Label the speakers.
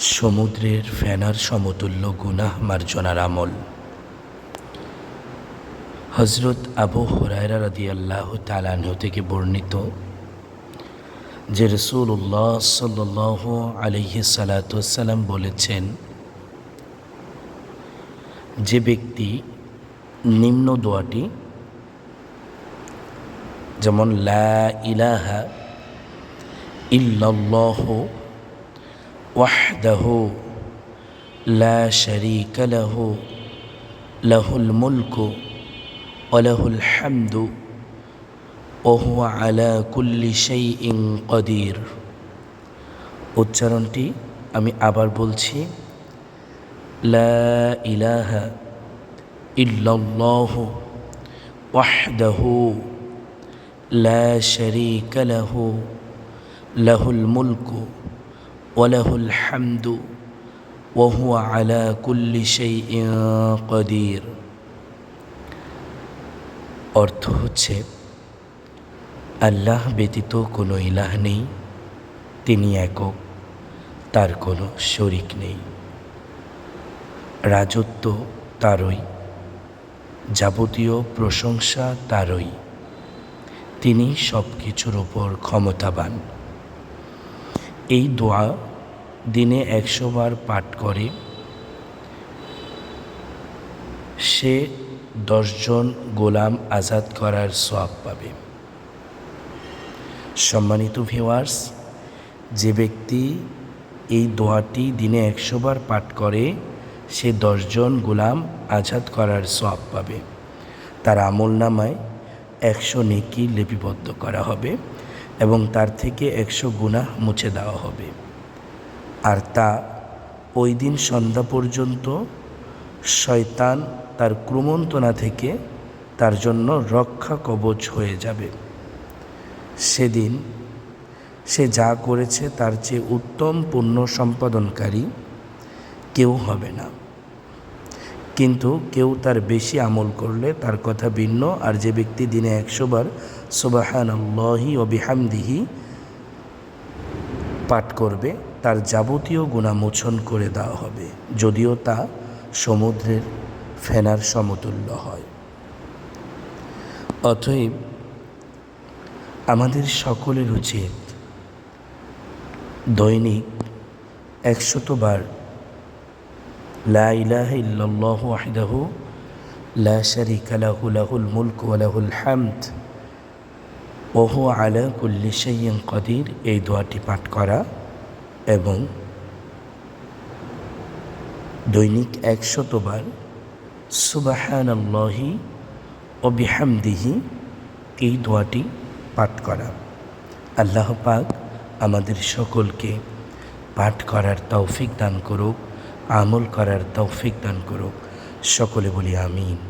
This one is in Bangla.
Speaker 1: সমুদ্রের ফেনার সমতুল্য গুনাহ মার্জনার আমল। হযরত আবু হুরায়রা রাদিয়াল্লাহু তাআলা আনহু থেকে বর্ণিত যে রাসূলুল্লাহ সাল্লাল্লাহু আলাইহি সাল্লাতু ওয়াসসালাম বলেছেন, যে ব্যক্তি নিম্ন দোয়াটি, যেমন লা ইলাহা ইল্লাল্লাহু ওয়াহদাহু লা শারীকা লাহু লাহুল মুলকু ওয়া লাহুল হামদু ওয়া হুয়া আলা কুল্লি শাইইন কাদির। উচ্চারণটি আমি আবার বলছি, লা ইলাহা ইল্লাল্লাহু ওয়াহদাহু লা শারীকা লাহু লাহুল মুলকু ওয়া লাহুল হামদু ওয়া হুয়া আলা কুল্লি শাইইন কাদির। অর্থ হচ্ছে, আল্লাহ ব্যতীত কোনো ইলাহ নেই, তিনি একক, তার কোনো শরিক নেই। রাজত্ব তারই, যাবতীয় প্রশংসা তারই, তিনি সব কিছুর ওপর ক্ষমতাবান। এই দোয়া দিনে 100 বার পাঠ করে সে 10 জন গোলাম আজাদ করার সওয়াব পাবে। সম্মানিত ভিউয়ার্স, যে ব্যক্তি এই দোয়াটি দিনে 100 বার পাঠ করে সে 10 জন গোলাম আজাদ করার সওয়াব পাবে। তার আমলনামায় 100 নেকি লিপিবদ্ধ করা হবে এবং তার থেকে 100 গুনাহ মুছে দেওয়া হবে। আর তা ওই দিন সন্ধ্যা পর্যন্ত শয়তান তার ক্রমন্তনা থেকে তার জন্য রক্ষা কবচ হয়ে যাবে। সেদিন সে যা করেছে তার চেয়ে উত্তম পুণ্য সম্পাদনকারী কেউ হবে না। কিন্তু কেউ তার বেশি আমল করলে তার কথা ভিন্ন। আর যে ব্যক্তি দিনে 100 বার সুবহানাল্লাহি ওয়া বিহামদিহি পাঠ করবে তার যাবতীয় গুনাহ মোচন করে দেওয়া হবে, যদিও তা সমুদ্রের ফেনার সমতুল্য হয়। অতএব আমাদের সকলের উচিত দৈনিক 100 বার লা ইলাহা ইল্লাল্লাহু ওয়াহদাহু লা শারীকা লাহু লাহুল মুলকু ওয়া লাহুল হামদ ওয়া হুয়া আলা কুল্লি শাইইন কাদির এই দোয়াটি পাঠ করা এবং দৈনিক 100 বার সুবহানাল্লাহি ওয়া বিহামদিহি এই দোয়াটি পাঠ করা। আল্লাহ পাক আমাদের সকলকে পাঠ করার তৌফিক দান করুক, আমল করার তৌফিক দান করুক। সকলে বলি আমিন।